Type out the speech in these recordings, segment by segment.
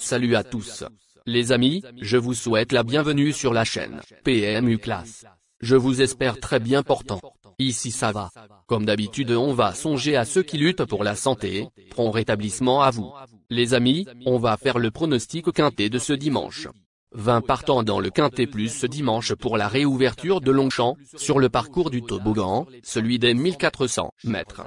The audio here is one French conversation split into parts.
Salut à tous. Les amis, je vous souhaite la bienvenue sur la chaîne PMU Classe. Je vous espère très bien portant. Ici ça va. Comme d'habitude on va songer à ceux qui luttent pour la santé, prompt rétablissement à vous. Les amis, on va faire le pronostic quintet de ce dimanche. 20 partants dans le quintet plus ce dimanche pour la réouverture de Longchamp, sur le parcours du toboggan, celui des 1400 mètres.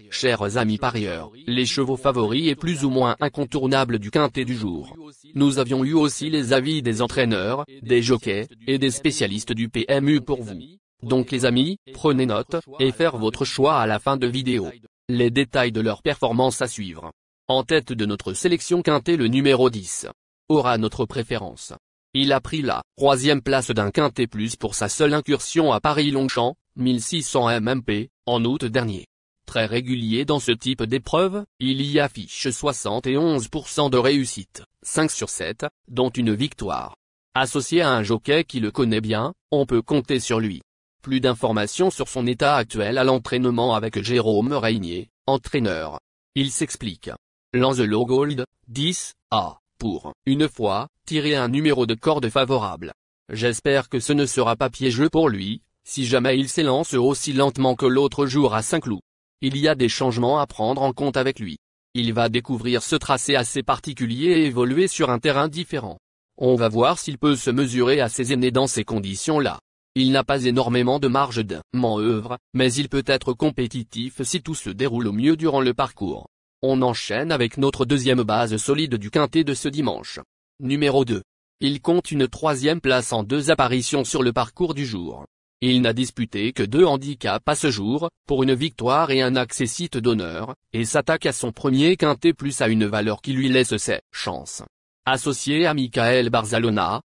Chers amis parieurs, les chevaux favoris et plus ou moins incontournables du quintet du jour. Nous avions eu aussi les avis des entraîneurs, des jockeys, et des spécialistes du PMU pour vous. Donc les amis, prenez note, et faire votre choix à la fin de vidéo. Les détails de leur performance à suivre. En tête de notre sélection quintet le numéro 10. Aura notre préférence. Il a pris la 3e place d'un quintet plus pour sa seule incursion à Paris-Longchamp, 1600 mmp, en août dernier. Très régulier dans ce type d'épreuve, il y affiche 71% de réussite, 5 sur 7, dont une victoire. Associé à un jockey qui le connaît bien, on peut compter sur lui. Plus d'informations sur son état actuel à l'entraînement avec Jérôme Régnier, entraîneur. Il s'explique. Lancelot Gold, 10, A. Pour, une fois, tirer un numéro de corde favorable. J'espère que ce ne sera pas piégeux pour lui, si jamais il s'élance aussi lentement que l'autre jour à Saint-Cloud. Il y a des changements à prendre en compte avec lui. Il va découvrir ce tracé assez particulier et évoluer sur un terrain différent. On va voir s'il peut se mesurer à ses aînés dans ces conditions-là. Il n'a pas énormément de marge de manœuvre, mais il peut être compétitif si tout se déroule au mieux durant le parcours. On enchaîne avec notre deuxième base solide du quintet de ce dimanche. Numéro 2. Il compte une 3e place en 2 apparitions sur le parcours du jour. Il n'a disputé que 2 handicaps à ce jour, pour une victoire et un accessite d'honneur, et s'attaque à son premier quintet plus à une valeur qui lui laisse ses chances. Associé à Michael Barzalona,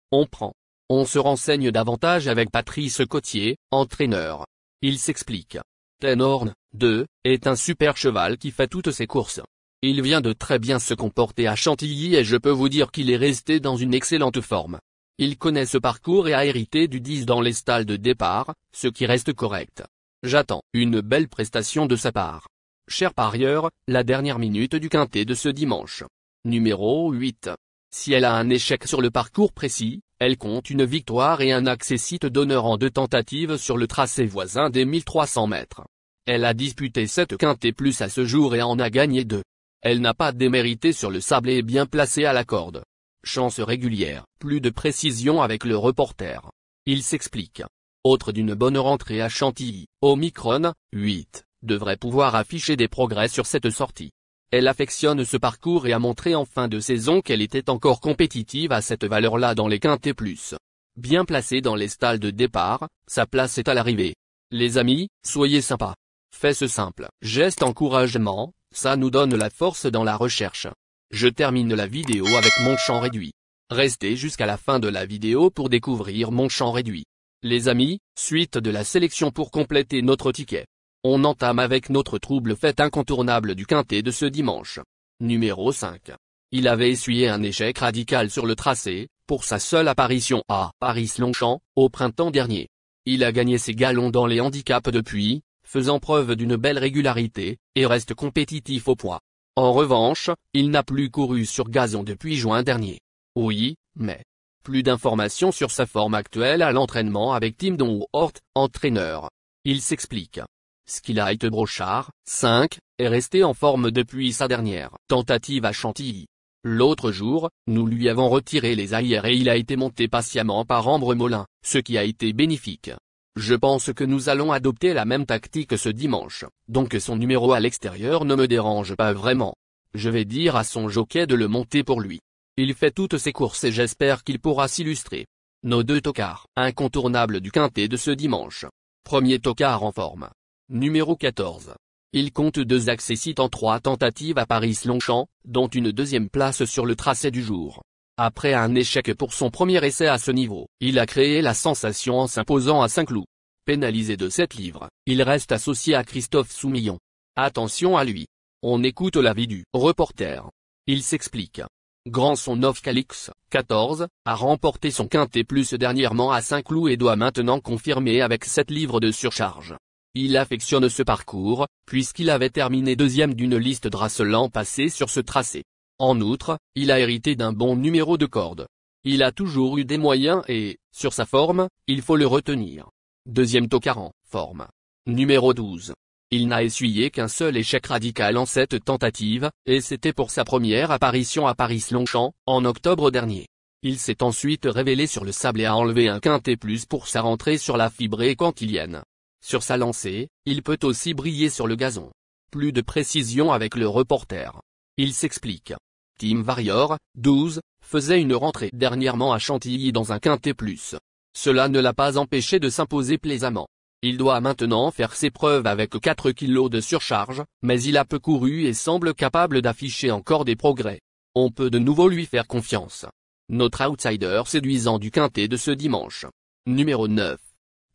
on se renseigne davantage avec Patrice Cotier, entraîneur. Il s'explique. Tenhorn, 2, est un super cheval qui fait toutes ses courses. Il vient de très bien se comporter à Chantilly et je peux vous dire qu'il est resté dans une excellente forme. Il connaît ce parcours et a hérité du 10 dans les stalles de départ, ce qui reste correct. J'attends une belle prestation de sa part. Chers parieurs, la dernière minute du quintet de ce dimanche. Numéro 8. Si elle a un échec sur le parcours précis, elle compte une victoire et un accessite d'honneur en 2 tentatives sur le tracé voisin des 1300 mètres. Elle a disputé 7 quintets plus à ce jour et en a gagné 2. Elle n'a pas démérité sur le sable et est bien placée à la corde. Chance régulière, plus de précision avec le reporter. Il s'explique. Autre d'une bonne rentrée à Chantilly, Omicron, 8, devrait pouvoir afficher des progrès sur cette sortie. Elle affectionne ce parcours et a montré en fin de saison qu'elle était encore compétitive à cette valeur-là dans les quintets plus. Bien placée dans les stalles de départ, sa place est à l'arrivée. Les amis, soyez sympas. Faites ce simple geste encouragement, ça nous donne la force dans la recherche. Je termine la vidéo avec mon champ réduit. Restez jusqu'à la fin de la vidéo pour découvrir mon champ réduit. Les amis, suite de la sélection pour compléter notre ticket. On entame avec notre trouble fait incontournable du quintet de ce dimanche. Numéro 5. Il avait essuyé un échec radical sur le tracé, pour sa seule apparition à Paris-Longchamp, au printemps dernier. Il a gagné ses galons dans les handicaps depuis, faisant preuve d'une belle régularité, et reste compétitif au poids. En revanche, il n'a plus couru sur gazon depuis juin dernier. Oui, mais plus d'informations sur sa forme actuelle à l'entraînement avec Tim Donhort, entraîneur. Il s'explique. Skilite Brochard, 5, est resté en forme depuis sa dernière tentative à Chantilly. L'autre jour, nous lui avons retiré les ailleurs et il a été monté patiemment par Ambre Molin, ce qui a été bénéfique. Je pense que nous allons adopter la même tactique ce dimanche, donc son numéro à l'extérieur ne me dérange pas vraiment. Je vais dire à son jockey de le monter pour lui. Il fait toutes ses courses et j'espère qu'il pourra s'illustrer. Nos 2 tocards incontournables du quintet de ce dimanche. Premier tocard en forme. Numéro 14. Il compte 2 accessites en 3 tentatives à Paris-Longchamp, dont une 2e place sur le tracé du jour. Après un échec pour son premier essai à ce niveau, il a créé la sensation en s'imposant à Saint-Cloud. Pénalisé de 7 livres, il reste associé à Christophe Soumillon. Attention à lui. On écoute l'avis du reporter. Il s'explique. Grand son of Calix, 14, a remporté son quintet plus dernièrement à Saint-Cloud et doit maintenant confirmer avec 7 livres de surcharge. Il affectionne ce parcours, puisqu'il avait terminé 2e d'une liste Drace l'an passé sur ce tracé. En outre, il a hérité d'un bon numéro de corde. Il a toujours eu des moyens et, sur sa forme, il faut le retenir. Deuxième tocard en forme. Numéro 12. Il n'a essuyé qu'un seul échec radical en cette tentative, et c'était pour sa première apparition à Paris-Longchamp, en octobre dernier. Il s'est ensuite révélé sur le sable et a enlevé un quintet plus pour sa rentrée sur la fibrée cantilienne. Sur sa lancée, il peut aussi briller sur le gazon. Plus de précision avec le reporter. Il s'explique. Team Warrior, 12, faisait une rentrée dernièrement à Chantilly dans un quintet plus. Cela ne l'a pas empêché de s'imposer plaisamment. Il doit maintenant faire ses preuves avec 4 kilos de surcharge, mais il a peu couru et semble capable d'afficher encore des progrès. On peut de nouveau lui faire confiance. Notre outsider séduisant du quintet de ce dimanche. Numéro 9.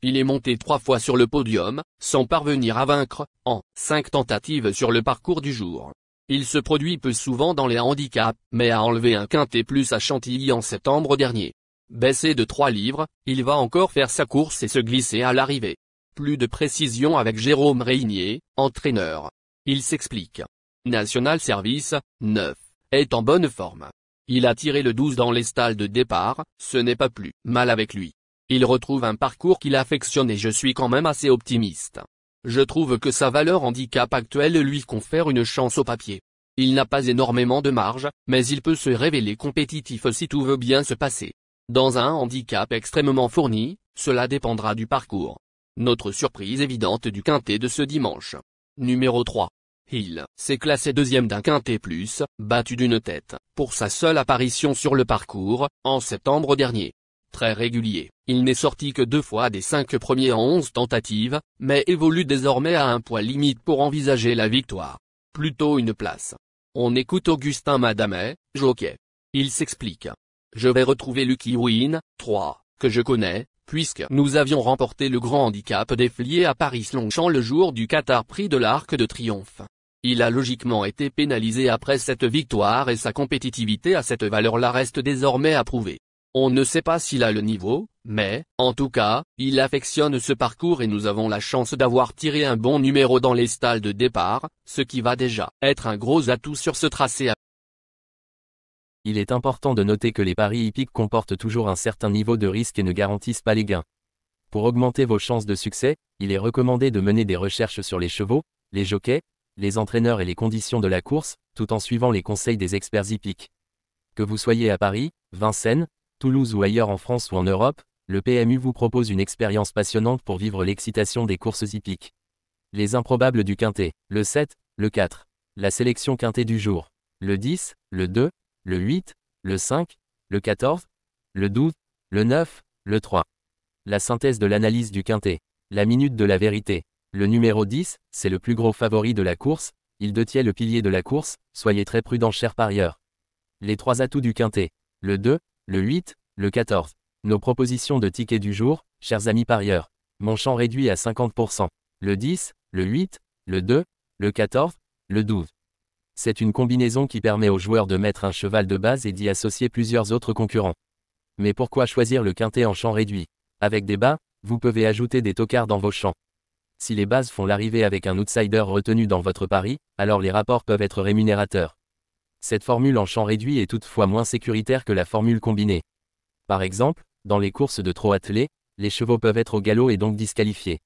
Il est monté 3 fois sur le podium, sans parvenir à vaincre, en 5 tentatives sur le parcours du jour. Il se produit peu souvent dans les handicaps, mais a enlevé un quintet plus à Chantilly en septembre dernier. Baissé de 3 livres, il va encore faire sa course et se glisser à l'arrivée. Plus de précision avec Jérôme Régnier, entraîneur. Il s'explique. National Service, 9, est en bonne forme. Il a tiré le 12 dans les stalles de départ, ce n'est pas plus mal avec lui. Il retrouve un parcours qu'il affectionne et je suis quand même assez optimiste. Je trouve que sa valeur handicap actuelle lui confère une chance au papier. Il n'a pas énormément de marge, mais il peut se révéler compétitif si tout veut bien se passer. Dans un handicap extrêmement fourni, cela dépendra du parcours. Notre surprise évidente du quintet de ce dimanche. Numéro 3. Il s'est classé deuxième d'un quintet plus, battu d'une tête, pour sa seule apparition sur le parcours, en septembre dernier. Très régulier, il n'est sorti que 2 fois des 5 premiers en 11 tentatives, mais évolue désormais à un poids limite pour envisager la victoire. Plutôt une place. On écoute Augustin Madamet, jockey. Il s'explique. Je vais retrouver Lucky Win, 3, que je connais, puisque nous avions remporté le grand handicap déflié à Paris-Longchamp le jour du Qatar Prix de l'Arc de Triomphe. Il a logiquement été pénalisé après cette victoire et sa compétitivité à cette valeur-là reste désormais à prouver. On ne sait pas s'il a le niveau, mais, en tout cas, il affectionne ce parcours et nous avons la chance d'avoir tiré un bon numéro dans les stalles de départ, ce qui va déjà être un gros atout sur ce tracé. Il est important de noter que les paris hippiques comportent toujours un certain niveau de risque et ne garantissent pas les gains. Pour augmenter vos chances de succès, il est recommandé de mener des recherches sur les chevaux, les jockeys, les entraîneurs et les conditions de la course, tout en suivant les conseils des experts hippiques. Que vous soyez à Paris, Vincennes, Toulouse ou ailleurs en France ou en Europe, le PMU vous propose une expérience passionnante pour vivre l'excitation des courses hippiques. Les improbables du quintet, le 7, le 4. La sélection quintet du jour, le 10, le 2, le 8, le 5, le 14, le 12, le 9, le 3. La synthèse de l'analyse du quintet, la minute de la vérité. Le numéro 10, c'est le plus gros favori de la course, il détient le pilier de la course, soyez très prudents chers parieurs. Les 3 atouts du quintet, le 2, le 8, le 14. Nos propositions de tickets du jour, chers amis parieurs. Mon champ réduit à 50%. Le 10, le 8, le 2, le 14, le 12. C'est une combinaison qui permet aux joueurs de mettre un cheval de base et d'y associer plusieurs autres concurrents. Mais pourquoi choisir le quintet en champ réduit? Avec des bas, vous pouvez ajouter des tocards dans vos champs. Si les bases font l'arrivée avec un outsider retenu dans votre pari, alors les rapports peuvent être rémunérateurs. Cette formule en champ réduit est toutefois moins sécuritaire que la formule combinée. Par exemple, dans les courses de trot attelé, les chevaux peuvent être au galop et donc disqualifiés.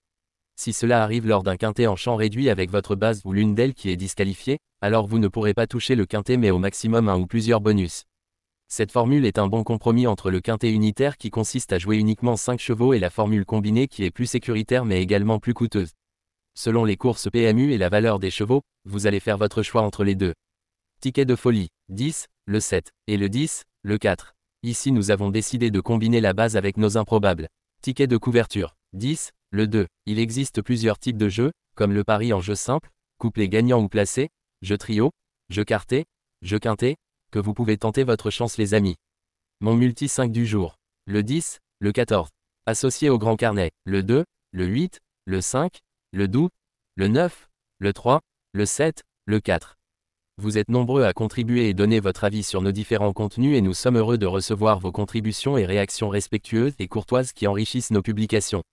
Si cela arrive lors d'un quintet en champ réduit avec votre base ou l'une d'elles qui est disqualifiée, alors vous ne pourrez pas toucher le quintet mais au maximum un ou plusieurs bonus. Cette formule est un bon compromis entre le quintet unitaire qui consiste à jouer uniquement 5 chevaux et la formule combinée qui est plus sécuritaire mais également plus coûteuse. Selon les courses PMU et la valeur des chevaux, vous allez faire votre choix entre les deux. Ticket de folie, 10, le 7, et le 10, le 4. Ici nous avons décidé de combiner la base avec nos improbables. Ticket de couverture, 10, le 2. Il existe plusieurs types de jeux, comme le pari en jeu simple, couplet gagnant ou placé, jeu trio, jeu quarté, jeu quintet, que vous pouvez tenter votre chance les amis. Mon multi 5 du jour, le 10, le 14. Associé au grand carnet, le 2, le 8, le 5, le 12, le 9, le 3, le 7, le 4. Vous êtes nombreux à contribuer et donner votre avis sur nos différents contenus et nous sommes heureux de recevoir vos contributions et réactions respectueuses et courtoises qui enrichissent nos publications.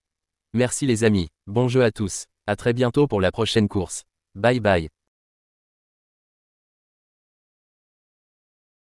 Merci les amis, bon jeu à tous, à très bientôt pour la prochaine course. Bye bye.